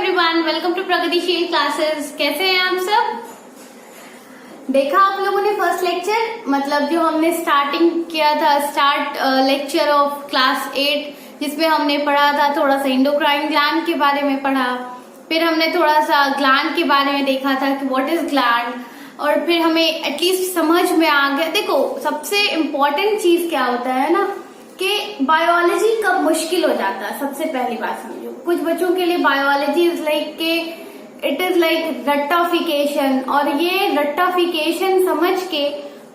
Everyone, welcome to प्रगतिशील classes. कैसे हैं आप सब? देखा आप लोगों ने फर्स्ट लेक्चर, मतलब जो हमने स्टार्टिंग किया था, स्टार्ट लेक्चर ऑफ क्लास 8, जिसमें हमने पढ़ा था थोड़ा सा एंडोक्राइन ग्लैंड के बारे में पढ़ा, फिर हमने थोड़ा सा ग्लैंड के बारे में देखा था कि व्हाट इज ग्लैंड, और फिर हमें एटलीस्ट समझ में आ गया। देखो, सबसे इम्पोर्टेंट चीज क्या होता है ना कि बायोलॉजी कब मुश्किल हो जाता है। सबसे पहली बात समझो, कुछ बच्चों के लिए बायोलॉजी इज लाइक के इट इज लाइक रट्टाफिकेशन, और ये रट्टाफिकेशन समझ के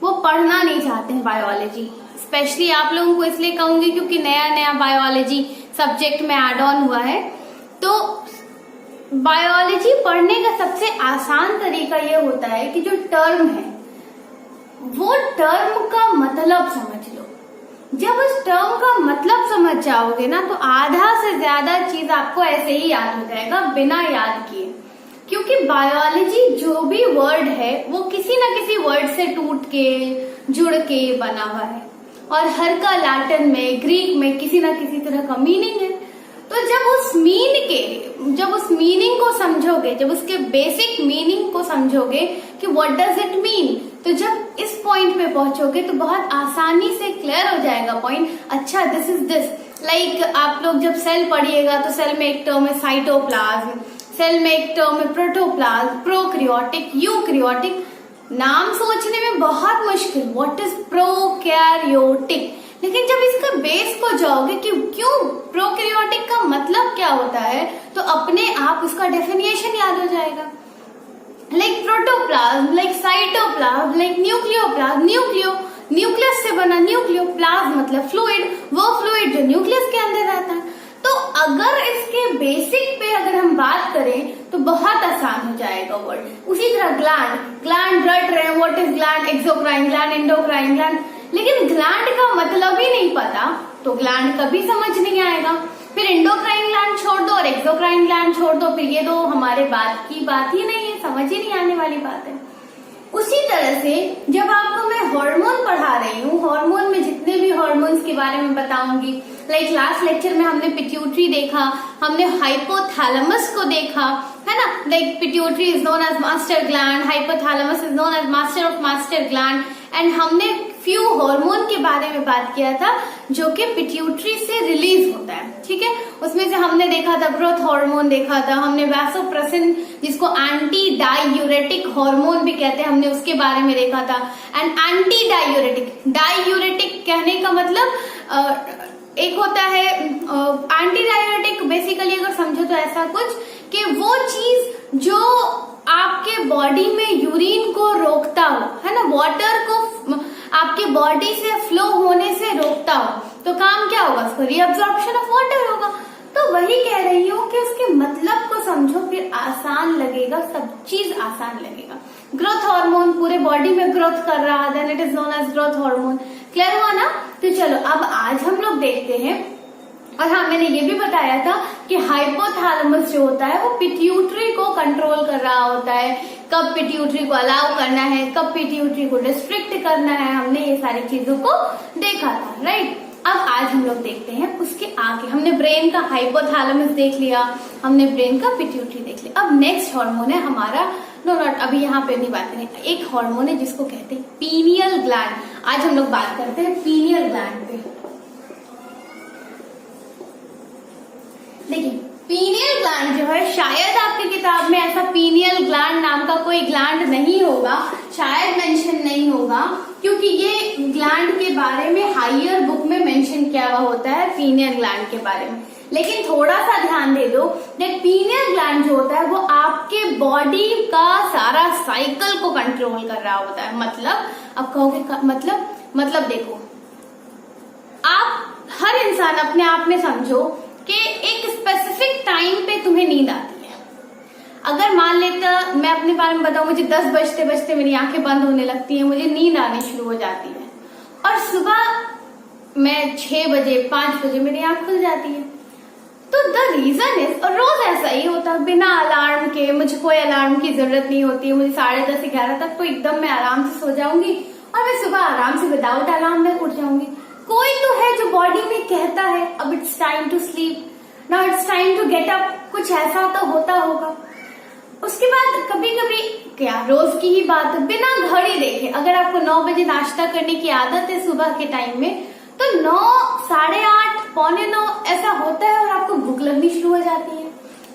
वो पढ़ना नहीं चाहते हैं बायोलॉजी। स्पेशली आप लोगों को इसलिए कहूंगी क्योंकि नया नया बायोलॉजी सब्जेक्ट में एड ऑन हुआ है। तो बायोलॉजी पढ़ने का सबसे आसान तरीका ये होता है कि जो टर्म है वो टर्म का मतलब समझ लो। जब उस टर्म का मतलब समझ जाओगे ना तो आधा से ज्यादा चीज आपको ऐसे ही याद हो जाएगा बिना याद किए। क्योंकि बायोलॉजी जो भी वर्ड है वो किसी ना किसी वर्ड से टूट के जुड़ के बना हुआ है, और हर का लैटिन में, ग्रीक में किसी ना किसी तरह का मीनिंग है। तो जब उस मीनिंग को समझोगे, जब उसके बेसिक मीनिंग को समझोगे कि व्हाट डज इट मीन, तो जब इस पॉइंट पे पहुंचोगे तो बहुत आसानी से क्लियर हो जाएगा पॉइंट। अच्छा, दिस इज दिस। लाइक आप लोग जब सेल पढ़िएगा तो सेल में एक टर्म है साइटोप्लाज्म, सेल में एक टर्म है प्रोटोप्लाज्म, प्रोकैरियोटिक, यूकैरियोटिक। नाम सोचने में बहुत मुश्किल, व्हाट इज प्रोकैरियोटिक, लेकिन जब इसका बेस को जाओगे कि क्यों प्रोकैरियोटिक का मतलब क्या होता है तो अपने आप उसका डेफिनेशन याद हो जाएगा। Like protoplasm, like cytoplasm, like nucleoplasm, nucleus से बना, न्यूक्लियोप्लाज्म मतलब फ्लूइड, वो फ्लूइड जो न्यूक्लियस के अंदर रहता है। तो अगर इसके बेसिक पे अगर हम बात करें तो बहुत आसान हो जाएगा वर्ड। उसी तरह ग्लैंड रट रहे हैं, what is gland, exocrine gland, endocrine gland, लेकिन ग्लैंड का मतलब ही नहीं पता तो ग्लैंड कभी समझ नहीं आएगा। फिर एंडोक्राइन ग्लैंड छोड़ दो और एक्सोक्राइन ग्लैंड छोड़ दो, फिर ये दो हमारे बात की बात ही नहीं है, समझ ही नहीं आने वाली बात है। उसी तरह से जब आपको मैं हार्मोन पढ़ा रही हूँ, हार्मोन में जितने भी हार्मोन्स के बारे में बताऊंगी, लाइक लास्ट लेक्चर में हमने पिट्यूटरी देखा, हमने हाइपोथैलेमस को देखा, है ना। Like pituitary is known as master gland, hypothalamus is known as master of master gland, and हमने फ्यू हार्मोन के बारे में बात किया था जो कि पिट्यूटरी से रिलीज होता है, ठीक है। उसमें से हमने देखा था ग्रोथ हार्मोन देखा था, हमने वैसोप्रेसिन जिसको एंटी डायूरेटिक हार्मोन भी कहते हैं, हमने उसके बारे में देखा था। एंड एंटी डायूरेटिक कहने का मतलब एक होता है एंटी डायूरेटिक, बेसिकली अगर समझो तो ऐसा कुछ कि वो चीज जो आपके बॉडी में यूरिन को रोकता हो, है ना, वाटर को आपके बॉडी से फ्लो होने से रोकता हो, तो काम क्या होगा, उसको रीअब्जॉर्प्शन ऑफ वाटर होगा। तो वही कह रही हूँ कि उसके मतलब को समझो, फिर आसान लगेगा, सब चीज आसान लगेगा। ग्रोथ हार्मोन पूरे बॉडी में ग्रोथ कर रहा है, then it is known as growth hormone. Clear हुआ ना। तो चलो अब आज हम लोग देखते हैं, और हाँ मैंने ये भी बताया था कि हाइपोथैलेमस जो होता है वो पिट्यूटरी को कंट्रोल कर रहा होता है, कब पिट्यूटरी को अलाउ करना है, कब पिट्यूटरी को रिस्ट्रिक्ट करना है, हमने ये सारी चीजों को देखा था, राइट। अब आज हम लोग देखते हैं उसके आगे। हमने ब्रेन का हाइपोथैलेमस देख लिया, हमने ब्रेन का पिट्यूटरी देख लिया। अब नेक्स्ट हार्मोन है हमारा, नो नॉट अभी यहाँ पे नहीं बात करें, एक हार्मोन है जिसको कहते हैं पीनियल ग्लैंड। आज हम लोग बात करते हैं पीनियल ग्लैंड पे। देखिए, पीनियल ग्लैंड जो है, शायद आपकी किताब में ऐसा पीनियल ग्लैंड नाम का कोई ग्लैंड नहीं होगा, शायद मेंशन नहीं होगा, क्योंकि ये ग्लैंड के बारे में हायर बुक में मेंशन किया हुआ होता है पीनियल ग्लैंड के बारे में। लेकिन थोड़ा सा ध्यान दे दो, पीनियल ग्लैंड जो होता है वो आपके बॉडी का सारा साइकिल को कंट्रोल कर रहा होता है। मतलब अब कहोगे मतलब देखो, आप हर इंसान अपने आप में समझो कि एक स्पेसिफिक टाइम पे तुम्हें नींद आती है। अगर मान लेता मैं अपने बारे में बताऊं, मुझे 10 बजते बजते मेरी आंखें बंद होने लगती हैं, मुझे नींद आनी शुरू हो जाती है, और सुबह मैं 6 बजे 5 बजे मेरी आंख खुल जाती है। तो द रीजन इज, और रोज ऐसा ही होता है, बिना अलार्म के, मुझे कोई अलार्म की जरूरत नहीं होती है, मुझे 10:30 11 तक तो एकदम मैं आराम से सो जाऊंगी, और मैं सुबह आराम से विदाउट अलार्म में उठ जाऊंगी। कोई तो है जो बॉडी में कहता है अब it's time to sleep, now it's time to get up, कुछ कुछ ऐसा तो होता होगा। उसके बाद कभी कभी क्या, रोज की ही बात, बिना घड़ी देखे अगर आपको 9 बजे नाश्ता करने की आदत है सुबह के टाइम में, तो 9, 8:30, पौने 9 ऐसा होता है और आपको भूख लगनी शुरू हो जाती है।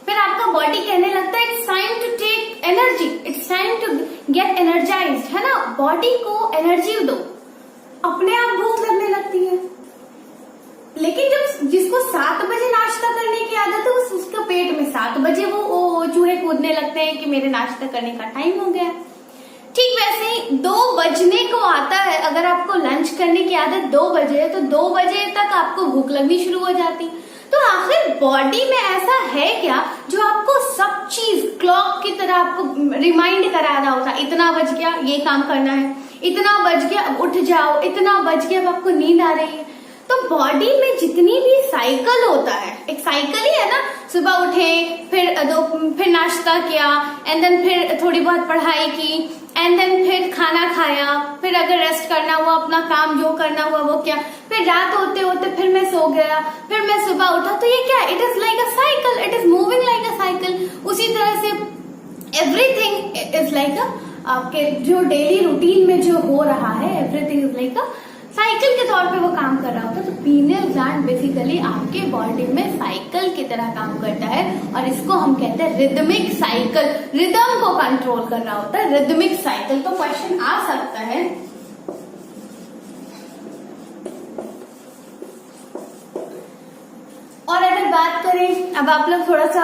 फिर आपका बॉडी कहने लगता है it's time to take energy, it's time to get energised, है ना। बॉडी को एनर्जी दो, अपने आप भूख लगने लगती है। लेकिन जब जिसको 7 बजे नाश्ता करने की आदत है, उसका पेट में 7 बजे वो चूहे कूदने लगते हैं कि मेरे नाश्ता करने का टाइम हो गया। ठीक वैसे ही 2 बजने को आता है, अगर आपको लंच करने की आदत 2 बजे है तो 2 बजे तक आपको भूख लगनी शुरू हो जाती। तो आखिर बॉडी में ऐसा है क्या जो आपको सब चीज क्लॉक की तरह आपको रिमाइंड करा रहा होता, इतना बज गया ये काम करना है, इतना बज गया अब उठ जाओ, इतना बज गया अब आपको नींद आ रही है। तो बॉडी में जितनी भी साइकिल होता है, एक साइकिल ही है ना, सुबह उठे, फिर नाश्ता किया, एंड देन फिर थोड़ी बहुत पढ़ाई की, एंड देन फिर खाना खाया, फिर अगर रेस्ट करना हुआ अपना काम जो करना हुआ वो किया, फिर रात होते होते फिर मैं सो गया, फिर मैं सुबह उठा। तो ये क्या, it is like a cycle, it is moving like a cycle. उसी तरह से एवरीथिंग इज लाइक आपके जो डेली रूटीन में जो हो रहा है, everything is like a cycle के तौर पे वो काम कर रहा होता है। तो पीनियल ग्लैंड बेसिकली आपके बॉडी में साइकिल की तरह काम करता है और इसको हम कहते हैं रिदमिक साइकिल, रिदम को कंट्रोल कर रहा होता है, रिदमिक साइकिल। तो क्वेश्चन आ सकता है और अगर बात करें, अब आप लोग थोड़ा सा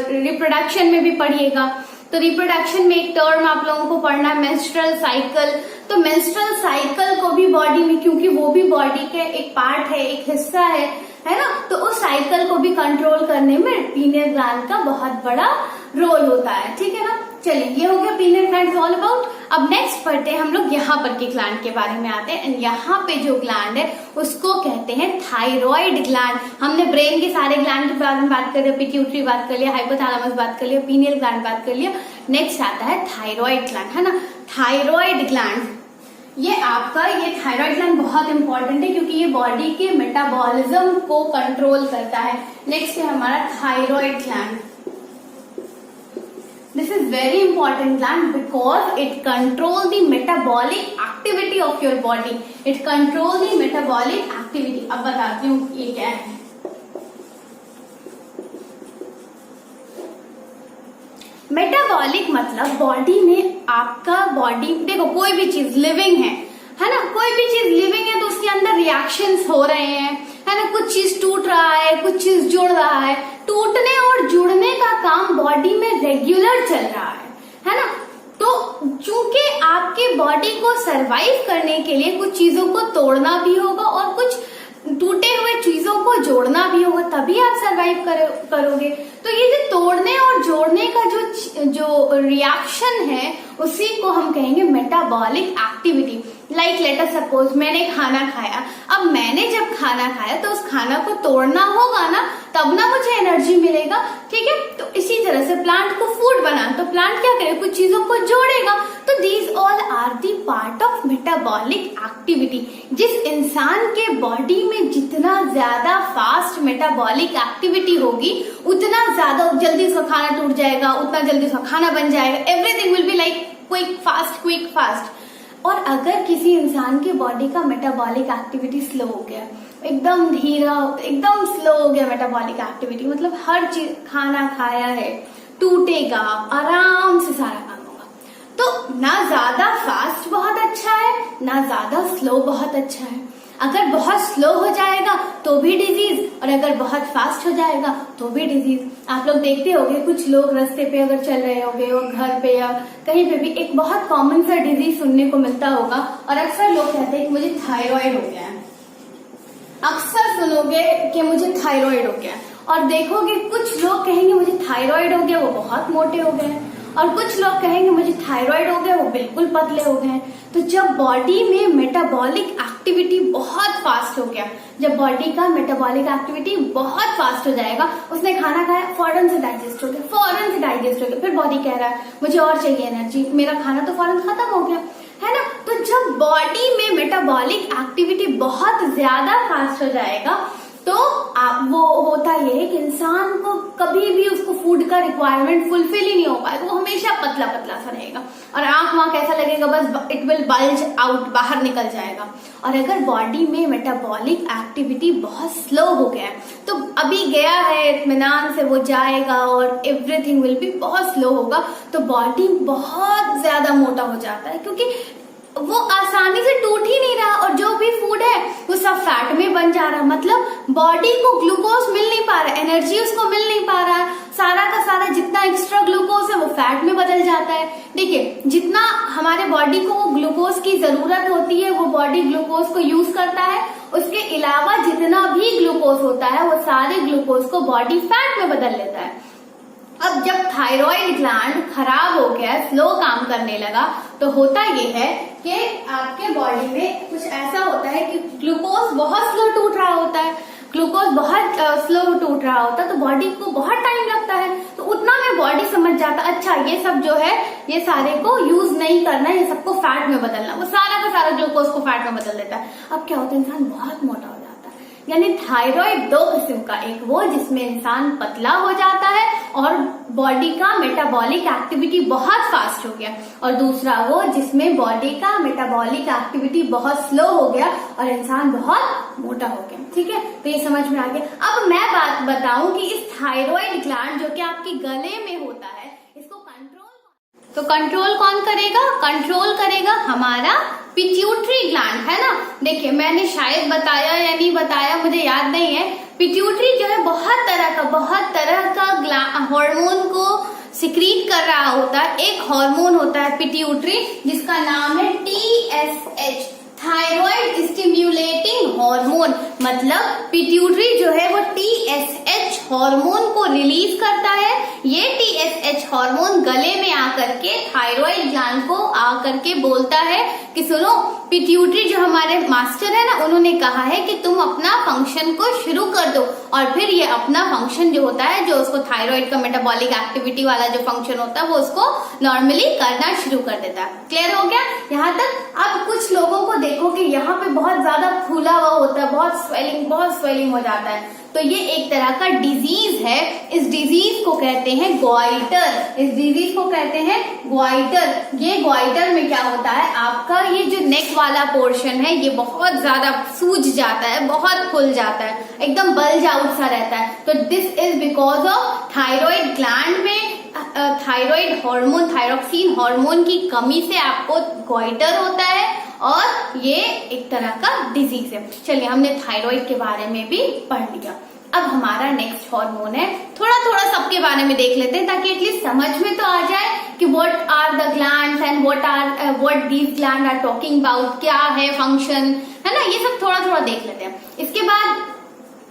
रिप्रोडक्शन में भी पढ़िएगा, तो रिप्रोडक्शन में एक टर्म आप लोगों को पढ़ना है मेंस्ट्रुअल साइकिल। तो मेंस्ट्रुअल साइकिल को भी बॉडी में, क्योंकि वो भी बॉडी के एक पार्ट है, एक हिस्सा है ना, तो उस साइकिल को भी कंट्रोल करने में पीनियल ग्लैंड का बहुत बड़ा रोल होता है, ठीक है ना। चलिए, ये हो गया पीनियल ग्लैंड ऑल अबाउट। अब नेक्स्ट पढ़ते हैं हम लोग यहाँ पर के ग्लैंड के बारे में आते हैं। यहाँ पे जो ग्लैंड है उसको कहते हैं थायराइड ग्लैंड। हमने ब्रेन के सारे ग्लैंड के बारे में बात कर लिया, पिट्यूटरी बात कर लिया, हाइपोथैलेमस बात कर लिया, पीनियल ग्लैंड बात कर लिया। नेक्स्ट आता है थायराइड ग्लैंड, है ना। थायराइड ग्लैंड, ये थायराइड ग्लैंड बहुत इंपॉर्टेंट है क्योंकि ये बॉडी के मेटाबॉलिज्म को कंट्रोल करता है। नेक्स्ट है हमारा thyroid gland. This is very important gland because it control the metabolic activity of your body. It control the metabolic activity. अब बताती हूँ ये क्या है। मेटाबॉलिक मतलब बॉडी में आपका बॉडी, देखो कोई भी चीज लिविंग है ना, कोई भी चीज लिविंग है तो उसके अंदर रिएक्शंस हो रहे हैं, है ना। कुछ चीज टूट रहा है, कुछ चीज जुड़ रहा है। टूटने और जुड़ने का काम बॉडी में रेगुलर चल रहा है ना। तो चूंकि आपके बॉडी को सरवाइव करने के लिए कुछ चीजों को तोड़ना भी होगा और कुछ टूटे हुए चीजों को जोड़ना भी होगा, तभी आप सरवाइव करोगे। तो ये जो तोड़ने और जोड़ने का जो रिएक्शन है उसी को हम कहेंगे metabolic activity. Like let us suppose मैंने खाना खाया, अब मैंने जब खाना खाया तो उस खाना को तोड़ना होगा ना, तब ना मुझे एनर्जी मिलेगा, ठीक है। तो इसी तरह से प्लांट को फूड बना, तो प्लांट क्या करेगा, कुछ चीजों को जोड़ेगा। तो these all are the part of metabolic activity. जिस इंसान के बॉडी में जितना ज्यादा फास्ट मेटाबॉलिक एक्टिविटी होगी उतना ज्यादा जल्दी उसका खाना टूट जाएगा, उतना जल्दी उसका खाना बन जाएगा। Everything will be like quick fast. और अगर किसी इंसान के बॉडी का मेटाबॉलिक एक्टिविटी स्लो हो गया, एकदम धीरा, एकदम स्लो हो गया मेटाबॉलिक एक्टिविटी, मतलब हर चीज, खाना खाया है टूटेगा, आराम से सारा काम होगा। तो ना ज्यादा फास्ट बहुत अच्छा है, ना ज्यादा स्लो बहुत अच्छा है। अगर बहुत स्लो हो जाएगा तो भी डिजीज, और अगर बहुत फास्ट हो जाएगा तो भी डिजीज। आप लोग देखते होंगे कुछ लोग रास्ते पे अगर चल रहे होंगे और घर पे या कहीं पे भी एक बहुत कॉमन सा डिजीज सुनने को मिलता होगा, और अक्सर लोग कहते हैं कि मुझे थायराइड हो गया है। अक्सर सुनोगे कि मुझे थायराइड हो गया, और देखोगे कुछ लोग कहेंगे मुझे थायराइड हो गया, वो बहुत मोटे हो गए, और कुछ लोग कहेंगे मुझे थायराइड हो गया, वो बिल्कुल पतले हो गए। तो जब बॉडी में मेटाबॉलिक एक्टिविटी बहुत फास्ट हो गया, जब बॉडी का मेटाबॉलिक एक्टिविटी बहुत फास्ट हो जाएगा, उसने खाना खाया फौरन से डाइजेस्ट हो गया, फिर बॉडी कह रहा है मुझे और चाहिए एनर्जी, मेरा खाना तो फौरन खत्म हो गया, है ना। तो जब बॉडी में मेटाबॉलिक एक्टिविटी बहुत ज्यादा फास्ट हो जाएगा तो वो होता ये है कि इंसान को कभी भी उसको फूड का रिक्वायरमेंट फुलफिल ही नहीं हो पाएगा, वो हमेशा पतला पतला सा रहेगा और आंख वाँख ऐसा लगेगा बस इट विल बल्ज आउट, बाहर निकल जाएगा। और अगर बॉडी में मेटाबॉलिक एक्टिविटी बहुत स्लो हो गया है, तो अभी गया है इत्मीनान से, वो जाएगा और एवरीथिंग विल बी बहुत स्लो होगा, तो बॉडी बहुत ज्यादा मोटा हो जाता है क्योंकि वो आसानी से टूट ही नहीं रहा और जो भी फूड है वो सब फैट में बन जा रहा है। मतलब बॉडी को ग्लूकोज मिल नहीं पा रहा है, एनर्जी उसको मिल नहीं पा रहा है, सारा का सारा जितना एक्स्ट्रा ग्लूकोज है वो फैट में बदल जाता है। देखिए, जितना हमारे बॉडी को वो ग्लूकोज की जरूरत होती है वो बॉडी ग्लूकोज को यूज करता है, उसके अलावा जितना भी ग्लूकोज होता है वो सारे ग्लूकोज को बॉडी फैट में बदल लेता है। अब जब थायराइड ग्लैंड खराब हो गया, स्लो काम करने लगा, तो होता ये है कि आपके बॉडी में कुछ ऐसा होता है कि ग्लूकोज बहुत स्लो टूट रहा होता है, ग्लूकोज बहुत स्लो टूट रहा होता है, तो बॉडी को बहुत टाइम लगता है। तो उतना में बॉडी समझ जाता, अच्छा ये सब जो है ये सारे को यूज नहीं करना है, ये सबको फैट में बदलना, वो सारा का सारा ग्लूकोज को फैट में बदल देता है। अब क्या होता है, इंसान बहुत मोटा हो जाता है। यानी थायराइड दो किस्म का, एक वो जिसमें इंसान पतला हो जाता है और बॉडी का मेटाबॉलिक एक्टिविटी बहुत फास्ट हो गया, और दूसरा वो जिसमें बॉडी का मेटाबॉलिक एक्टिविटी बहुत स्लो हो गया और इंसान बहुत मोटा हो गया। ठीक है, तो ये समझ में आ गया। अब मैं बात बताऊं कि इस थायराइड ग्लैंड जो कि आपके गले में होता है, इसको कंट्रोल कौन करेगा? कंट्रोल करेगा हमारा पिट्यूटरी ग्लैंड, है ना। देखिए, मैंने शायद बताया या नहीं बताया, मुझे याद नहीं है। पिट्यूटरी जो है बहुत तरह का हार्मोन को सिक्रीट कर रहा होता है। एक हार्मोन होता है पिट्यूटरी जिसका नाम है TSH, थायराइड स्टिम्युलेटिंग हार्मोन। मतलब पिट्यूटरी जो है वो TSH हार्मोन को रिलीज करता है। ये TSH हार्मोन गले में आकर के थायराइड ग्लैंड को आकर के बोलता है कि सुनो, पिट्यूटरी जो हमारे मास्टर है ना, उन्होंने कहा है कि तुम अपना फंक्शन को शुरू कर दो। और फिर ये अपना फंक्शन जो होता है, जो उसको थायराइड का मेटाबॉलिक एक्टिविटी वाला जो फंक्शन होता है, वो उसको नॉर्मली करना शुरू कर देता है। क्लियर हो गया यहाँ तक? अब कुछ लोगों को देखो कि यहाँ पे बहुत ज्यादा फूला हुआ होता है, बहुत स्वेलिंग हो जाता है, तो ये एक तरह का डिजीज है। इस डिजीज को कहते हैं ग्वाइटर। इस डिजीज को कहते हैं ग्वाइटर। ये ग्वाइटर में क्या होता है, आपका ये जो नेक वाला पोर्शन है ये बहुत ज्यादा सूज जाता है, बहुत फूल जाता है, एकदम बल्ज आउट सा रहता है। तो this is because of thyroid gland में थायराइड हार्मोन, थायरोक्सिन हार्मोन की कमी से आपको ग्वाइटर होता है, और ये एक तरह का डिजीज है। चलिए, हमने थायराइड के बारे में भी पढ़ लिया। अब हमारा नेक्स्ट हार्मोन है, थोड़ा सबके बारे में देख लेते हैं ताकि एटलीस्ट समझ में तो आ जाए कि what are the glands and what these gland are talking about, क्या है फंक्शन, है ना। ये सब थोड़ा देख लेते हैं। इसके बाद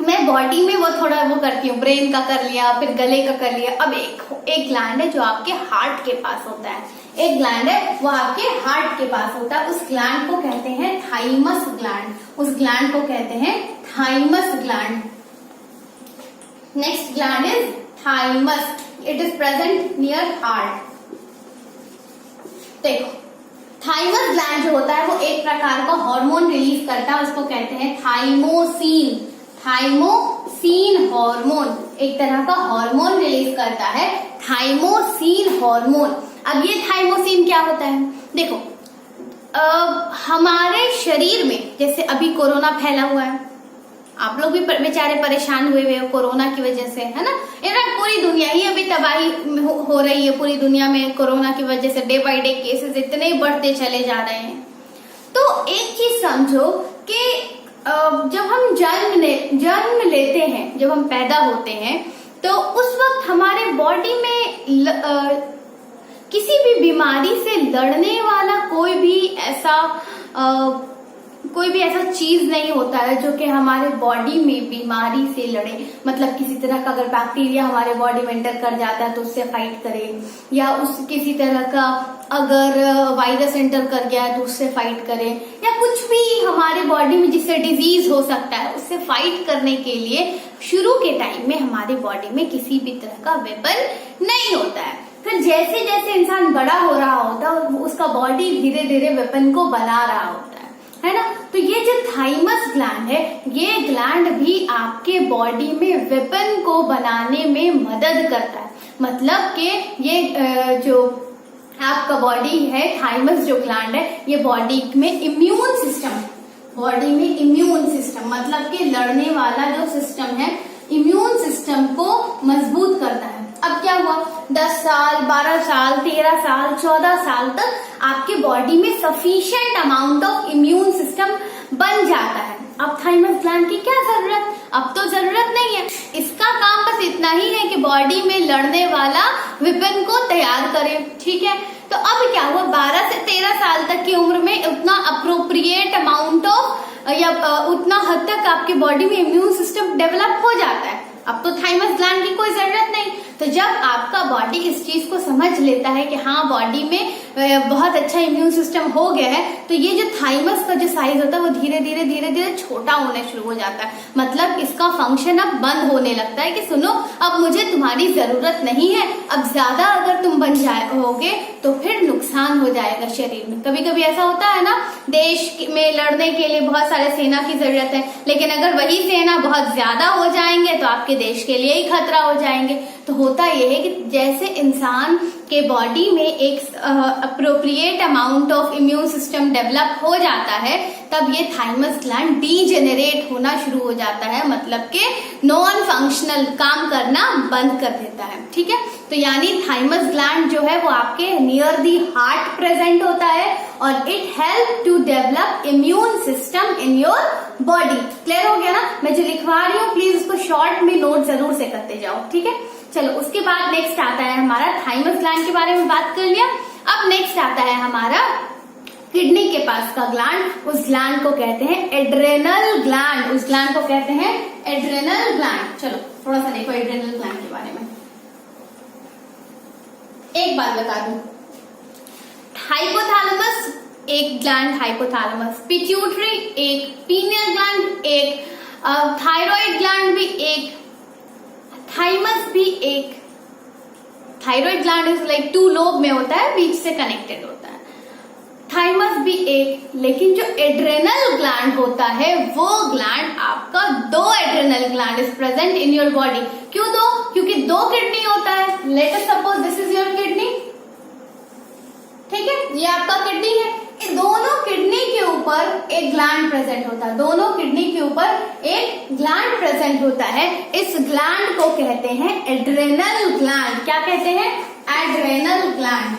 मैं बॉडी में वो थोड़ा वो करती हूँ, ब्रेन का कर लिया, फिर गले का कर लिया। अब एक ग्लैंड है जो आपके हार्ट के पास होता है, एक ग्लैंड है वो आपके हार्ट के पास होता है। उस ग्लैंड को कहते हैं थाइमस ग्लैंड। उस ग्लैंड को कहते हैं thymus gland. Next gland is thymus, it is present near heart. देखो, थाइमस ग्लैंड जो होता है वो एक प्रकार का हार्मोन रिलीज करता है, उसको कहते हैं थाइमोसिन। थाइमोसिन हार्मोन एक तरह का हार्मोन रिलीज करता है, थाइमोसिन हार्मोन। अब ये थाइमोसिन क्या होता है? देखो, हमारे शरीर में जैसे अभी कोरोना फैला हुआ है, आप लोग भी बेचारे परेशान हुए हो कोरोना की वजह से, है ना। इनफैक्ट पूरी दुनिया ही अभी तबाही हो रही है, पूरी दुनिया में कोरोना की वजह से डे बाय डे केसेस इतने बढ़ते चले जा रहे हैं। तो एक चीज समझो कि जब हम जन्म लेते हैं, जब हम पैदा होते हैं, तो उस वक्त हमारे बॉडी में किसी भी बीमारी से लड़ने वाला कोई भी ऐसा चीज नहीं होता है जो कि हमारे बॉडी में बीमारी से लड़े। मतलब किसी तरह का अगर बैक्टीरिया हमारे बॉडी में एंटर कर जाता है तो उससे फाइट करे, या किसी तरह का अगर वायरस एंटर कर गया है तो उससे फाइट करे, या कुछ भी हमारे बॉडी में जिससे डिजीज हो सकता है उससे फाइट करने के लिए शुरू के टाइम में हमारे बॉडी में किसी भी तरह का वेपन नहीं होता है। फिर जैसे जैसे इंसान बड़ा हो रहा होता है उसका बॉडी धीरे धीरे वेपन को बना रहा होता है। है ना। तो ये जो थाइमस ग्लैंड है, ये ग्लैंड भी आपके बॉडी में वेपन को बनाने में मदद करता है। मतलब कि ये जो आपका बॉडी है, थाइमस जो ग्लैंड है, ये बॉडी में इम्यून सिस्टम, मतलब कि लड़ने वाला जो सिस्टम है, इम्यून सिस्टम को मजबूत करता है। अब क्या हुआ, 10 साल, 12 साल, 13 साल, 14 साल तक आपके बॉडी में sufficient amount of immune system बन जाता है। अब थाइमस ग्लैंड की क्या जरूरत, अब तो जरूरत नहीं है। इसका काम बस इतना ही है कि बॉडी में लड़ने वाला वेपन को तैयार करे, ठीक है। तो अब क्या हुआ, 12 से 13 साल तक की उम्र में उतना अप्रोप्रिएट अमाउंट ऑफ या उतना हद तक आपकी बॉडी में इम्यून सिस्टम डेवलप हो जाता है। अब तो थाइमस ग्लैंड की कोई जरूरत नहीं। तो जब आपका बॉडी इस चीज को समझ लेता है कि हाँ बॉडी में बहुत अच्छा इम्यून सिस्टम हो गया है, तो ये जो थाइमस का जो साइज होता है वो धीरे धीरे छोटा होने शुरू हो जाता है। मतलब इसका फंक्शन अब बंद होने लगता है कि सुनो अब मुझे तुम्हारी जरूरत नहीं है, अब ज्यादा अगर तुम बन जाओगे तो फिर नुकसान हो जाएगा शरीर में। कभी कभी ऐसा होता है ना, देश में लड़ने के लिए बहुत सारे सेना की जरूरत है, लेकिन अगर वही सेना बहुत ज्यादा हो जाएंगे तो आपके देश के लिए ही खतरा हो जाएंगे। तो होता यह है कि जैसे इंसान के बॉडी में एक appropriate amount of immune system develop हो जाता है, तब ये थाइमस ग्लैंड डीजेनरेट होना शुरू हो जाता है, मतलब कि नॉन फंक्शनल काम करना बंद कर देता है, ठीक है। तो यानी थाइमस ग्लैंड जो है वो आपके नियर दी हार्ट प्रेजेंट होता है और it help to develop immune system in your body. Clear हो गया ना। मैं जो लिखवा रही हूँ प्लीज उसको शॉर्ट में नोट जरूर से करते जाओ, ठीक है। चलो उसके बाद नेक्स्ट आता है हमारा, थाइमस ग्लैंड के बारे में बात कर लिया। अब नेक्स्ट आता है हमारा किडनी के पास का ग्लैंड। उस ग्लैंड को कहते हैं एड्रेनल ग्लैंड, उस ग्लैंड को कहते हैं एड्रेनल ग्लैंड। चलो थोड़ा सा देखो एड्रेनल ग्लैंड के बारे में। एक बात बता दूं, हाइपोथैलेमस एक ग्लैंड, हाइपोथैलेमस, पिट्यूटरी एक, पीनियल ग्लैंड एक, थायराइड ग्लैंड भी एक, थाइमस भी एक। Thyroid gland is like 2 lobe में होता है, बीच से कनेक्टेड होता है। थाइमस भी एक, लेकिन जो एड्रेनल ग्लैंड होता है वो ग्लैंड आपका 2 adrenal gland is present in your body. क्यों 2? क्योंकि 2 किडनी होता है। Let us suppose this is your kidney, ठीक है, ये आपका किडनी है। इन दोनों किडनी के ऊपर एक ग्लैंड प्रेजेंट होता है, दोनों किडनी के ऊपर एक ग्लैंड प्रेजेंट होता है। इस ग्लैंड को कहते हैं एड्रेनल ग्लैंड। क्या कहते हैं? Adrenal gland.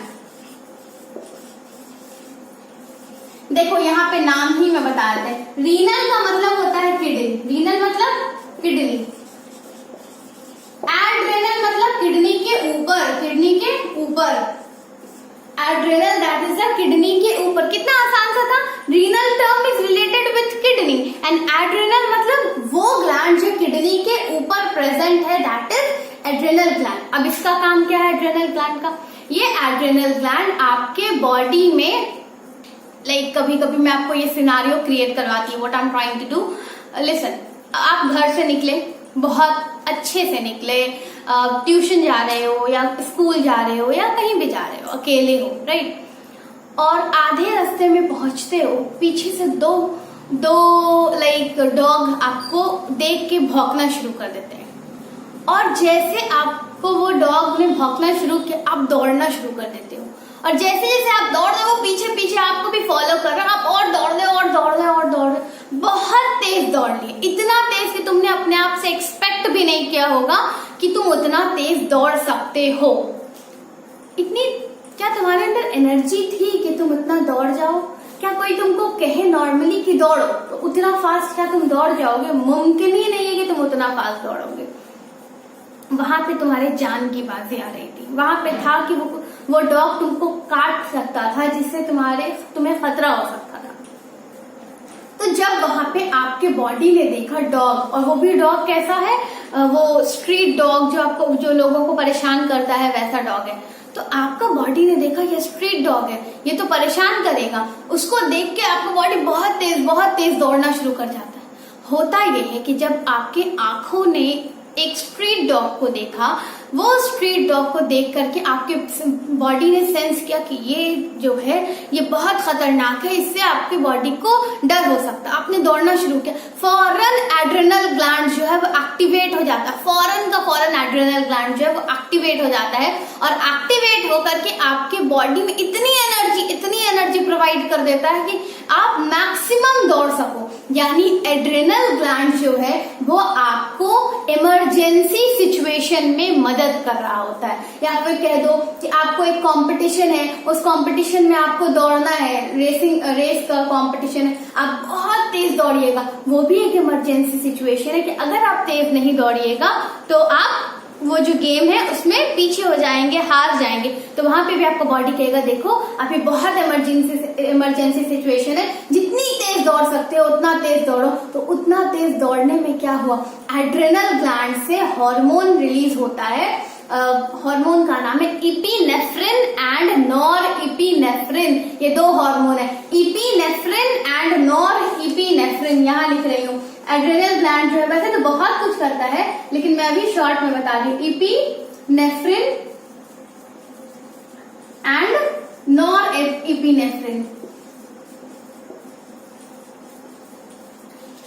देखो यहाँ पे नाम ही मैं बता देते हैं। रीनल का मतलब होता है किडनी, रीनल मतलब किडनी, एड्रेनल मतलब किडनी के ऊपर, किडनी के ऊपर, adrenal that is the kidney के ऊपर। कितना आसान सा था। Renal term is related with kidney and adrenal मतलब वो ग्लैंड जो किडनी के ऊपर प्रेजेंट है, दैट इज एड्रेनल ग्लैंड। अब इसका काम क्या है एड्रेनल ग्लैंड का? ये एड्रेनल ग्लैंड आपके बॉडी में कभी कभी मैं आपको ये सिनारियो क्रिएट करवाती हूँ। What I am trying to do, listen, आप घर से निकले, बहुत अच्छे से निकले, ट्यूशन जा रहे हो या स्कूल जा रहे हो या कहीं भी जा रहे हो, अकेले हो, राइट, और आधे रास्ते में पहुंचते हो, पीछे से दो डॉग आपको देख के भौंकना शुरू कर देते हैं, और जैसे आपको वो डॉग ने भौंकना शुरू किया आप दौड़ना शुरू कर देते हो, और जैसे जैसे आप दौड़ रहे हो पीछे पीछे आपको भी फॉलो कर रहे हो, आप और दौड़ रहे हो और दौड़ रहे हो और दौड़ रहे हो, बहुत तेज दौड़ लिए, इतना तेज कि तुमने अपने आप से एक्सपेक्ट भी नहीं किया होगा कि तुम उतना तेज दौड़ सकते हो। इतनी क्या तुम्हारे अंदर एनर्जी थी कि तुम इतना दौड़ जाओ? क्या कोई तुमको कहे नॉर्मली कि दौड़ो तो उतना फास्ट क्या तुम दौड़ जाओगे? मुमकिन ही नहीं है कि तुम उतना फास्ट दौड़ोगे। वहां पे तुम्हारे जान की बातें आ रही थी, वहां पे था कि वो डॉग तुमको काट सकता था, जिससे तुम्हें खतरा हो सकता था। तो जब वहां पे आपके बॉडी ने देखा डॉग, और वो भी डॉग कैसा है, वो स्ट्रीट डॉग जो लोगों को परेशान करता है वैसा डॉग है, तो आपका बॉडी ने देखा ये स्ट्रीट डॉग है, ये तो परेशान करेगा, उसको देख के आपका बॉडी बहुत तेज दौड़ना शुरू कर जाता है। होता यह है कि जब आपके आंखों ने एक स्ट्रीट डॉग को देखा वो स्ट्रीट डॉग को देख करके आपके बॉडी ने सेंस किया कि ये जो है ये बहुत खतरनाक है, इससे आपकी बॉडी को डर हो सकता है, आपने दौड़ना शुरू किया, फौरन एड्रेनल ग्लैंड जो है वो एक्टिवेट हो जाता है, फौरन एड्रेनल ग्लैंड जो है वो एक्टिवेट हो जाता है और एक्टिवेट होकर के आपके बॉडी में इतनी एनर्जी प्रोवाइड कर देता है कि आप मैक्सिमम दौड़ सको। यानी एड्रेनल ग्लैंड जो है वो आपको इमरजेंसी सिचुएशन में मदद कर रहा होता है। या फिर कह दो कि आपको एक कंपटीशन है, उस कंपटीशन में आपको दौड़ना है, रेस का कंपटीशन है, आप बहुत तेज दौड़िएगा, वो भी एक इमरजेंसी सिचुएशन है कि अगर आप तेज नहीं दौड़िएगा तो आप वो जो गेम है उसमें पीछे हो जाएंगे, हार जाएंगे। तो वहां पे भी आपका बॉडी कहेगा देखो अभी बहुत इमरजेंसी सिचुएशन है, जितनी तेज दौड़ सकते हो उतना तेज दौड़ो। तो उतना तेज दौड़ने में क्या हुआ, एड्रेनल ग्लैंड से हार्मोन रिलीज होता है, हार्मोन का नाम है इपिनेफ्रिन एंड नॉरएपिनेफ्रिन। ये दो हार्मोन है, इपिनेफ्रिन एंड नॉरएपिनेफ्रिन, यहाँ लिख रही हूँ। एड्रेनल ग्लैंड जो है वैसे तो बहुत कुछ करता है लेकिन मैं अभी शॉर्ट में बता रही हूँ, इपिनेफ्रिन एंड नॉरएपिनेफ्रिन।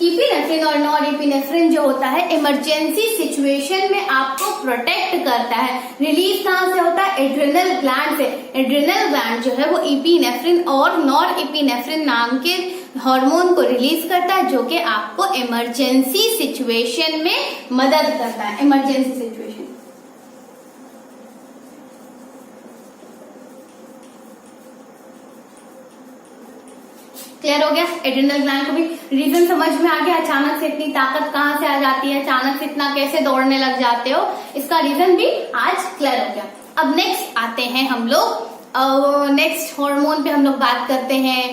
इपिनेफ्रिन और नॉरएपिनेफ्रिन जो होता है इमरजेंसी सिचुएशन में आपको प्रोटेक्ट करता है। रिलीज कहां से होता है, एड्रेनल ग्लैंड से। एड्रेनल ग्लैंड जो है वो इपिनेफ्रिन और नॉरएपिनेफ्रिन नाम के हार्मोन को रिलीज करता है जो कि आपको इमरजेंसी सिचुएशन में मदद करता है। इमरजेंसी सिचुएशन क्लियर हो गया। एड्रेनल ग्लैंड को भी रीजन समझ में आ गया, अचानक से इतनी ताकत कहां से आ जाती है, अचानक से इतना कैसे दौड़ने लग जाते हो, इसका रीजन भी आज क्लियर हो गया। अब नेक्स्ट आते हैं हम लोग, नेक्स्ट हार्मोन पे हम लोग बात करते हैं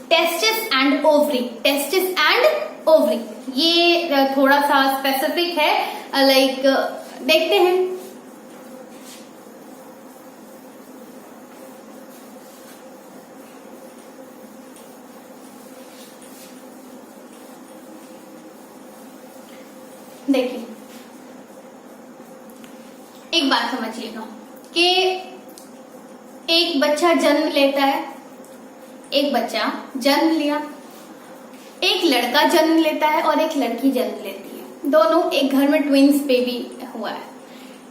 testis and ovary. Testis and ovary ये थोड़ा सा स्पेसिफिक है, लाइक देखते हैं। देखिए एक बात समझिएगा कि एक बच्चा जन्म लेता है, एक बच्चा जन्म लिया, एक लड़का जन्म लेता है और एक लड़की जन्म लेती है, दोनों एक घर में ट्विंस बेबी हुआ है।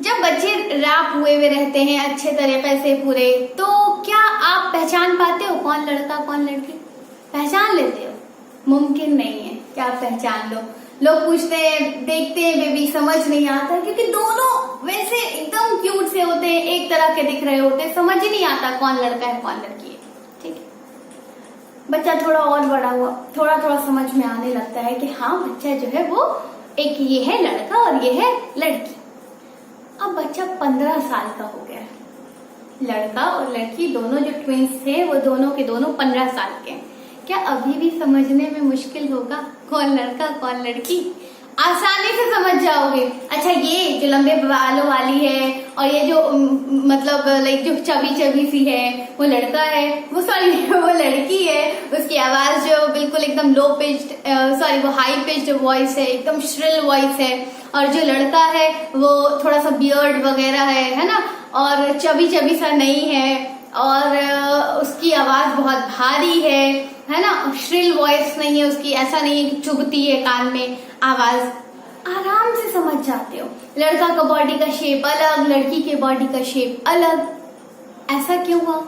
जब बच्चे रैप हुए हुए रहते हैं अच्छे तरीके से पूरे, तो क्या आप पहचान पाते हो कौन लड़का कौन लड़की? पहचान लेते हो? मुमकिन नहीं है कि आप पहचान लो। लोग पूछते हैं, देखते हैं बेबी, समझ नहीं आता क्योंकि दोनों वैसे एकदम क्यूट से होते हैं, एक तरह के दिख रहे होते हैं, समझ ही नहीं आता कौन लड़का है कौन लड़की है। ठीक है, बच्चा थोड़ा और बड़ा हुआ, थोड़ा थोड़ा समझ में आने लगता है कि हाँ बच्चा जो है वो एक ये है लड़का और ये है लड़की। अब बच्चा 15 साल का हो गया, लड़का और लड़की दोनों जो ट्विंस थे वो दोनों के दोनों 15 साल के। क्या अभी भी समझने में मुश्किल होगा कौन लड़का कौन लड़की? आसानी से समझ जाओगे। अच्छा, ये जो लंबे बालों वाली है और ये जो मतलब लाइक जो चबी चबी सी है वो लड़का है, वो सॉरी वो लड़की है। उसकी आवाज जो बिल्कुल एकदम लो पिच्ड, सॉरी वो हाई पिच्ड वॉइस है, एकदम श्रिल वॉइस है। और जो लड़का है वो थोड़ा सा बियर्ड वगैरह है ना, और चबी चबी सा नहीं है, और उसकी आवाज बहुत भारी है ना, श्रिल वॉइस नहीं है उसकी, ऐसा नहीं है कि चुभती है कान में आवाज। आराम से समझ जाते हो। लड़का का बॉडी का शेप अलग, लड़की के बॉडी का शेप अलग। ऐसा क्यों हुआ?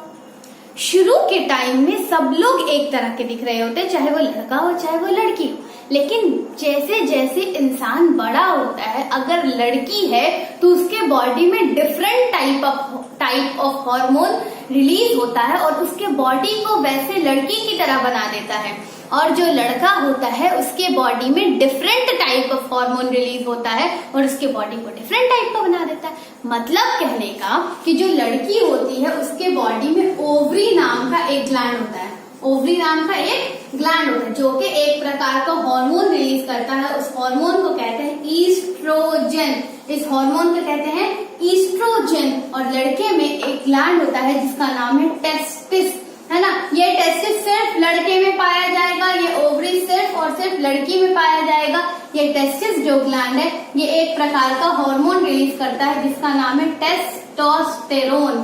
शुरू के टाइम में सब लोग एक तरह के दिख रहे होते, चाहे वो लड़का हो चाहे वो लड़की हो। लेकिन जैसे जैसे इंसान बड़ा होता है, अगर लड़की है तो उसके बॉडी में different type of hormone release होता है और उसके बॉडी को वैसे लड़की की तरह बना देता है। और जो लड़का होता है उसके बॉडी में different type of hormone release होता है और उसके बॉडी को डिफरेंट टाइप का बना देता है। मतलब कहने का कि जो लड़की होती है उसके बॉडी में ओवरी नाम का एक ग्लैंड होता है, ओवरी नाम का एक ग्लैंड होता है जो कि एक प्रकार का हार्मोन रिलीज करता है। उस हार्मोन को कहते हैं ईस्ट्रोजन। इस हार्मोन को कहते हैं ईस्ट्रोजन। और लड़के में एक ग्लैंड होता है जिसका नाम है टेस्टिस। है ना। ये टेस्टिस सिर्फ लड़के में पाया जाएगा, ये ओवरी सिर्फ और सिर्फ लड़की में पाया जाएगा। ये टेस्टिस जो ग्लैंड है ये एक प्रकार का हार्मोन रिलीज करता है जिसका नाम है टेस्टोस्टेरोन।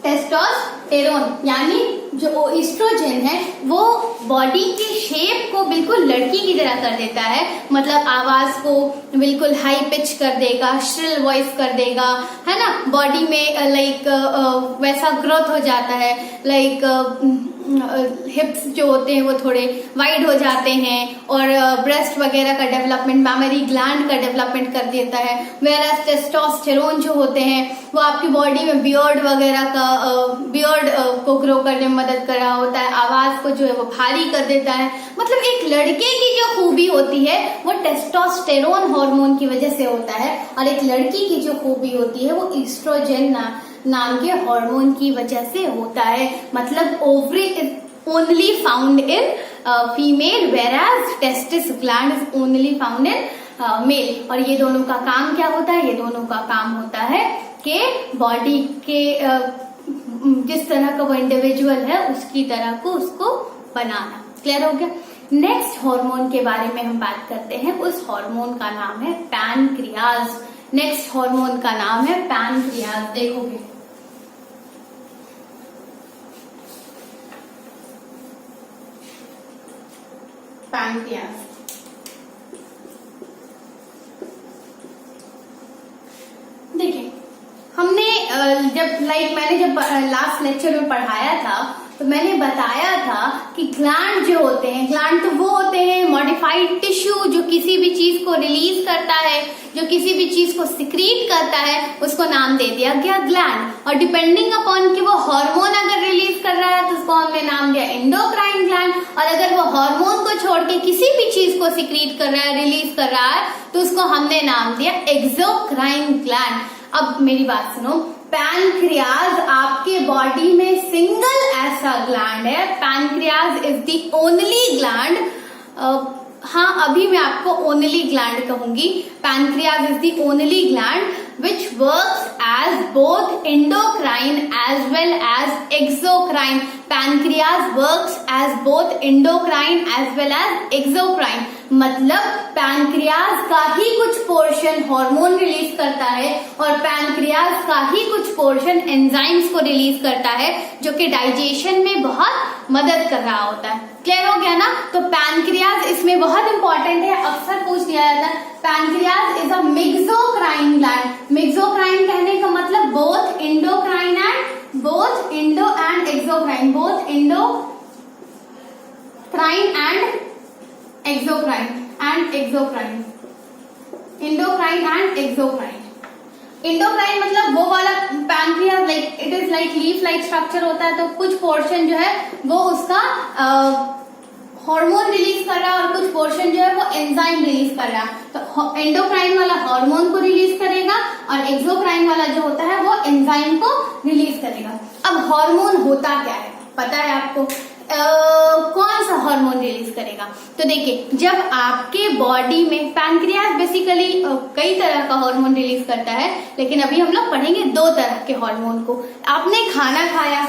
टेस्टोस्टेरोन यानी जो ईस्ट्रोजन है वो बॉडी की शेप को बिल्कुल लड़की की तरह कर देता है, मतलब आवाज को बिल्कुल हाई पिच कर देगा, श्रिल वॉइस कर देगा, है ना। बॉडी में लाइक वैसा ग्रोथ हो जाता है, लाइक हिप्स जो होते हैं वो थोड़े वाइड हो जाते हैं और ब्रेस्ट वगैरह का डेवलपमेंट, मैमरी ग्लैंड का डेवलपमेंट कर देता है। वेरास टेस्टोस्टेरोन जो होते हैं वो आपकी बॉडी में बियर्ड वगैरह का बियर्ड को ग्रो करने में मदद कर रहा होता है, आवाज को जो है वो भारी कर देता है। मतलब एक लड़के की जो खूबी होती है वो टेस्टोस्टेरोन हार्मोन की वजह से होता है और एक लड़की की जो खूबी होती है वो ईस्ट्रोजन नाम के हार्मोन की वजह से होता है। मतलब ovary is only found in female whereas testis gland is only found in male. और ये दोनों का काम क्या होता है? ये दोनों का काम होता है कि बॉडी के जिस तरह का वो इंडिविजुअल है उसकी तरह को उसको बनाना। क्लियर हो गया। नेक्स्ट हार्मोन के बारे में हम बात करते हैं। उस हार्मोन का नाम है पैनक्रियाज। नेक्स्ट हार्मोन का नाम है पैनक्रियाज। देखोगे पैनक्रियाज, देखिए हमने मैंने जब लास्ट लेक्चर में पढ़ाया था तो मैंने बताया था कि ग्लैंड जो होते हैं, ग्लैंड तो वो होते हैं मॉडिफाइड टिश्यू जो किसी भी चीज को रिलीज करता है, जो किसी भी चीज को सिक्रीट करता है, उसको नाम दे दिया गया ग्लैंड। और डिपेंडिंग अपॉन कि वो हार्मोन अगर रिलीज कर रहा है तो उसको हमने नाम दिया एंडोक्राइन ग्लैंड, और अगर वो हार्मोन को छोड़ के किसी भी चीज को सिक्रीट कर रहा है, रिलीज कर रहा है, तो उसको हमने नाम दिया एक्सोक्राइन ग्लैंड। अब मेरी बात सुनो, पैनक्रियाज आपके बॉडी में सिंगल ऐसा ग्लैंड है। Pancreas is the only gland. हाँ, अभी मैं आपको ओनली ग्लैंड कहूंगी। Pancreas is the only gland which works as both endocrine as well as exocrine. Pancreas works as both endocrine as well as exocrine. मतलब pancreas का ही कुछ portion hormone release करता है और पैनक्रियाज का ही कुछ पोर्शन एंजाइम्स को रिलीज करता है जो कि डाइजेशन में बहुत मदद कर रहा होता है। क्लियर हो गया ना। तो पैनक्रियाज इसमें बहुत इंपॉर्टेंट है, अक्सर पूछ लिया जाता है। Pancreas is a mixocrine gland. Mixocrine कहने का मतलब both endocrine and both endo and exocrine, both endocrine and exocrine and exocrine, endocrine and exocrine. Endocrine मतलब वो वाला pancreas like it is like leaf like structure होता है, तो कुछ पोर्शन जो है वो उसका हार्मोन रिलीज कर रहा है और कुछ पोर्शन जो है वो एंजाइम रिलीज कर रहा है। तो एंडोक्राइन वाला हार्मोन को रिलीज करेगा और एक्सोक्राइन वाला जो होता है वो एंजाइम को रिलीज करेगा। अब हार्मोन होता क्या है पता है आपको? कौन सा हार्मोन रिलीज करेगा? तो देखिए, जब आपके बॉडी में पैनक्रियाज बेसिकली कई तरह का हार्मोन रिलीज करता है, लेकिन अभी हम लोग पढ़ेंगे दो तरह के हार्मोन को। आपने खाना खाया,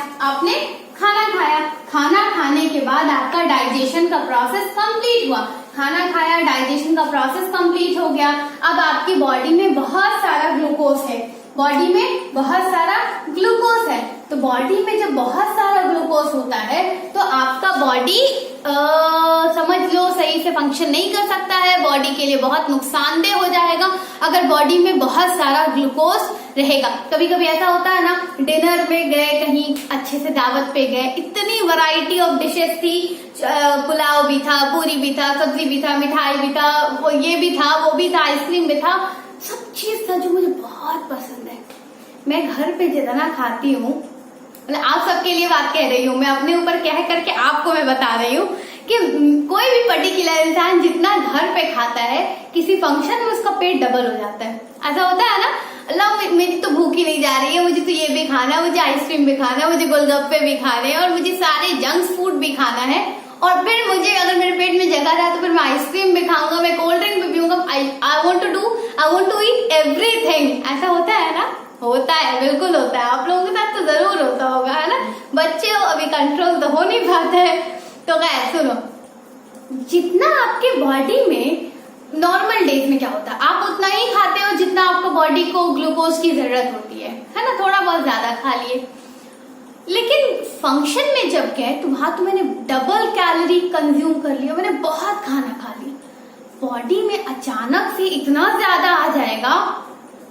खाना खाने के बाद आपका डाइजेशन का प्रोसेस कंप्लीट हुआ, खाना खाया, डाइजेशन का प्रोसेस कंप्लीट हो गया। अब आपकी बॉडी में बहुत सारा ग्लूकोज है, बॉडी में बहुत सारा ग्लूकोज है। तो बॉडी में जब बहुत सारा ग्लूकोज होता है तो आपका बॉडी समझ लो सही से फंक्शन नहीं कर सकता है, बॉडी के लिए बहुत नुकसानदेह हो जाएगा अगर बॉडी में बहुत सारा ग्लूकोज रहेगा। कभी कभी ऐसा होता है ना, डिनर में गए, कहीं अच्छे से दावत पे गए, इतनी वैरायटी ऑफ डिशेस थी, पुलाव भी था, पूरी भी था, सब्जी भी था, मिठाई भी था, वो ये भी था, वो भी था, आइसक्रीम भी था, सब चीज था जो मुझे बहुत पसंद है। मैं घर पे जितना खाती हूँ, मतलब आप सबके लिए बात कह रही हूँ, मैं अपने ऊपर कह करके आपको मैं बता रही हूँ कि कोई भी पर्टिकुलर इंसान जितना घर पे खाता है, किसी फंक्शन में उसका पेट डबल हो जाता है। ऐसा होता है ना, अल्लाह मेरी तो भूख ही नहीं जा रही है, मुझे तो ये भी खाना है, मुझे आइसक्रीम भी खाना है, मुझे गोलगप्पे भी खाने हैं और मुझे सारे जंक फूड भी खाना है, और फिर मुझे अगर मेरे पेट में जगह रहा तो फिर मैं आइसक्रीम भी खाऊंगा, मैं कोल्ड ड्रिंक भी पीऊंगा। I want to eat everything. ऐसा होता है ना? होता है, बिल्कुल होता है। आप लोगों के साथ तो जरूर होता होगा, है ना। बच्चे हो, अभी का कंट्रोल तो हो नहीं पाता है। तो गाइस सुनो, जितना आपके बॉडी में नॉर्मल डेज में क्या होता है, आप उतना ही खाते हो जितना आपको बॉडी को ग्लूकोज की जरूरत होती है ना, थोड़ा बहुत ज्यादा खा लिए। लेकिन फंक्शन में जब गए तो वहां तो मैंने डबल कैलोरी कंज्यूम कर लिया, मैंने बहुत खाना खा लिया। बॉडी में अचानक से इतना ज्यादा आ जाएगा,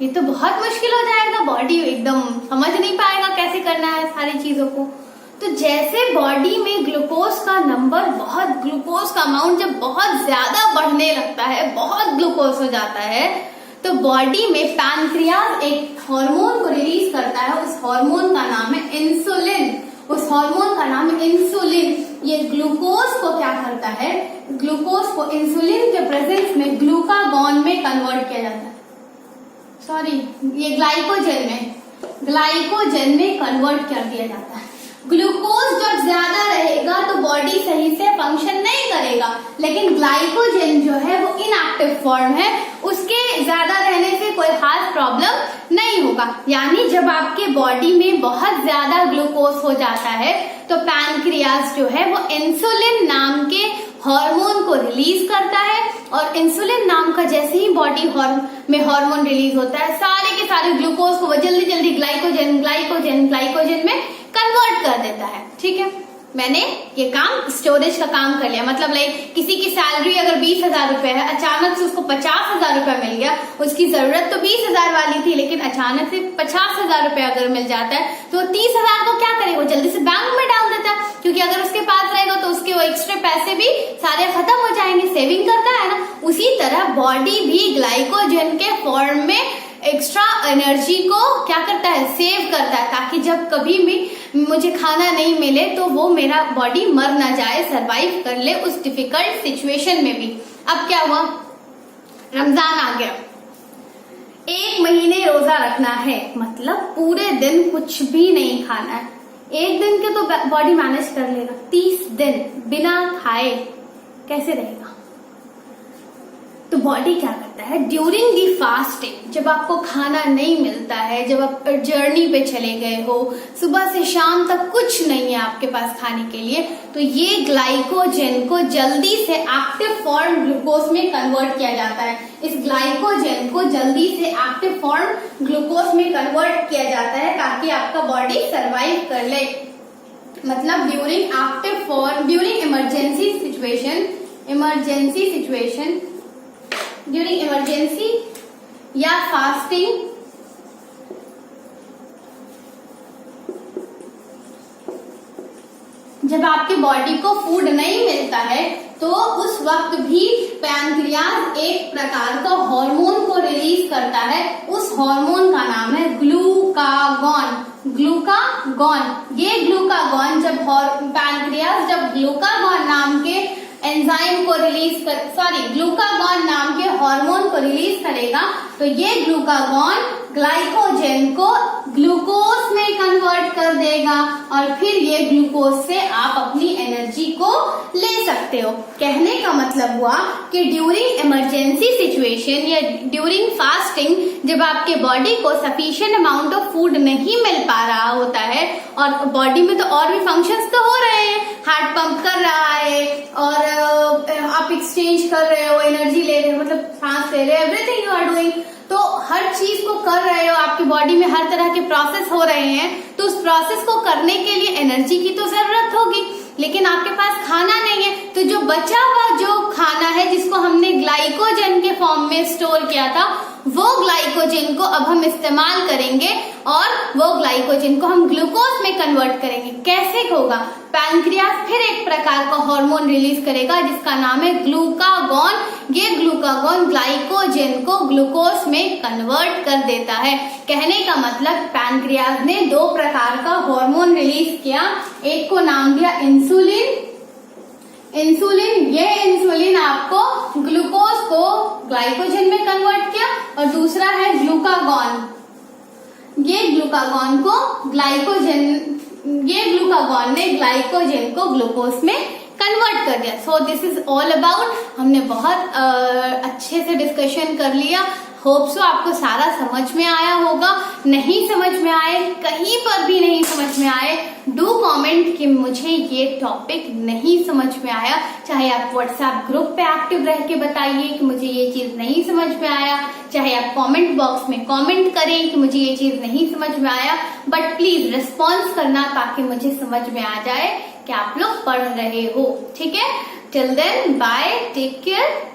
ये तो बहुत मुश्किल हो जाएगा, बॉडी एकदम समझ नहीं पाएगा कैसे करना है सारी चीजों को। तो जैसे बॉडी में ग्लूकोज का नंबर, बहुत ग्लूकोज का अमाउंट जब बहुत ज्यादा बढ़ने लगता है, बहुत ग्लूकोज हो जाता है, तो बॉडी में पैनक्रियाज एक हार्मोन को रिलीज करता है। उस हार्मोन का नाम है इंसुलिन। उस हार्मोन का नाम है इंसुलिन। ये ग्लूकोज को क्या करता है, ग्लूकोज को इंसुलिन के प्रेजेंस में ग्लूकागॉन में कन्वर्ट किया जाता है, सॉरी ये ग्लाइकोजन में कन्वर्ट कर दिया जाता है। ग्लूकोज जब ज्यादा रहेगा तो बॉडी सही से फंक्शन नहीं करेगा, लेकिन ग्लाइकोजन जो है वो इनएक्टिव फॉर्म है, उसके ज्यादा रहने से कोई खास प्रॉब्लम नहीं होगा। यानी जब आपके बॉडी में बहुत ज्यादा ग्लूकोज हो जाता है तो पैनक्रियाज जो है वो इंसुलिन नाम के हार्मोन को रिलीज करता है, और इंसुलिन नाम का जैसे ही बॉडी में हार्मोन रिलीज होता है, सारे के सारे ग्लूकोज को वो जल्दी जल्दी ग्लाइकोजन में कन्वर्ट कर देता है। ठीक है, मैंने ये काम स्टोरेज का काम कर लिया। मतलब लाइक किसी की सैलरी अगर 20,000 रुपए है, अचानक से उसको 50,000 रुपए मिल गया, उसकी जरूरत तो 20,000 वाली थी, लेकिन अचानक से 50,000 रुपए अगर मिल जाता है तो 30,000 को क्या करेगा, वो जल्दी से बैंक में डाल देता है, क्योंकि अगर उसके पास रहेगा तो उसके वो एक्स्ट्रा पैसे भी सारे खत्म हो जाएंगे, सेविंग करता है ना। उसी तरह बॉडी भी ग्लाइकोजन के फॉर्म में एक्स्ट्रा एनर्जी को क्या करता है, सेव करता है, ताकि जब कभी भी मुझे खाना नहीं मिले तो वो मेरा बॉडी मर ना जाए, सरवाइव कर ले उस डिफिकल्ट सिचुएशन में भी। अब क्या हुआ, रमजान आ गया, 1 महीने रोजा रखना है, मतलब पूरे दिन कुछ भी नहीं खाना है। 1 दिन के तो बॉडी मैनेज कर लेगा, 30 दिन बिना खाए कैसे रहेगा। तो बॉडी क्या करता है, ड्यूरिंग दी फास्टिंग, जब आपको खाना नहीं मिलता है, जब आप जर्नी पे चले गए हो, सुबह से शाम तक कुछ नहीं है आपके पास खाने के लिए, तो ये ग्लाइकोजन को जल्दी से एक्टिव फॉर्म ग्लूकोज में कन्वर्ट किया जाता है। इस ग्लाइकोजन को जल्दी से एक्टिव फॉर्म ग्लूकोज में कन्वर्ट किया जाता है ताकि आपका बॉडी सर्वाइव कर ले। मतलब during active form, during emergency situation, during emergency या फास्टिंग, जब आपके बॉडी को फूड नहीं मिलता है तो उस वक्त भी पैनक्रियाज एक प्रकार का हार्मोन को रिलीज करता है। उस हार्मोन का नाम है ग्लूकागॉन। ये ग्लूकागॉन जब पैनक्रियाज जब ग्लूकागॉन नाम के एंजाइम को ग्लूकागॉन नाम के हार्मोन को रिलीज करेगा, तो ये ग्लूकागॉन ग्लाइकोजन को ग्लूकोज में कन्वर्ट कर देगा, और फिर ये ग्लूकोज से आप अपनी एनर्जी को ले सकते हो। कहने का मतलब हुआ कि ड्यूरिंग इमरजेंसी सिचुएशन या ड्यूरिंग फास्टिंग, जब आपके बॉडी को सफिशिएंट अमाउंट ऑफ फूड नहीं मिल पा रहा होता है, और बॉडी में तो और भी फंक्शंस तो हो रहे हैं, हार्ट पंप कर रहा है और आप एक्सचेंज कर रहे हो, एनर्जी ले रहे हो, मतलब सांस ले रहे हो, एवरीथिंग यू आर डूइंग, तो हर चीज को कर रहे हो, आपकी बॉडी में हर तरह के प्रोसेस हो रहे हैं, तो उस प्रोसेस को करने के लिए एनर्जी की तो जरूरत होगी, लेकिन आपके पास खाना नहीं है। तो जो बचा हुआ जो खाना है, जिसको हमने ग्लाइकोजन के फॉर्म में स्टोर किया था, वो ग्लाइकोजन को अब हम इस्तेमाल करेंगे और वो ग्लाइकोजन को हम ग्लूकोज में कन्वर्ट करेंगे। कैसे होगा, पैनक्रियाज फिर एक प्रकार का हार्मोन रिलीज करेगा जिसका नाम है ग्लूकागॉन। ये ग्लूकागॉन ग्लाइकोजन को ग्लूकोज में कन्वर्ट कर देता है। कहने का मतलब पैनक्रियाज ने 2 प्रकार का हार्मोन रिलीज किया, एक को नाम दिया इंसुलिन। ये इंसुलिन आपको ग्लूकोज को ग्लाइकोजन में कन्वर्ट किया, और दूसरा है ग्लूकागॉन। ये ग्लूकागॉन ने ग्लाइकोजन को ग्लूकोज में कन्वर्ट कर दिया। So this is all about, हमने बहुत अच्छे से डिस्कशन कर लिया होप सो आपको सारा समझ में आया होगा। नहीं समझ में आए, कहीं पर भी नहीं समझ में आए, डू कमेंट कि मुझे ये टॉपिक नहीं समझ में आया। चाहे आप व्हाट्सएप ग्रुप पे एक्टिव रह के बताइए कि मुझे ये चीज नहीं समझ में आया, चाहे आप कमेंट बॉक्स में कमेंट करें कि मुझे ये चीज नहीं समझ में आया, बट प्लीज रिस्पॉन्स करना ताकि मुझे समझ में आ जाए कि आप लोग पढ़ रहे हो। ठीक है, till then bye, take care.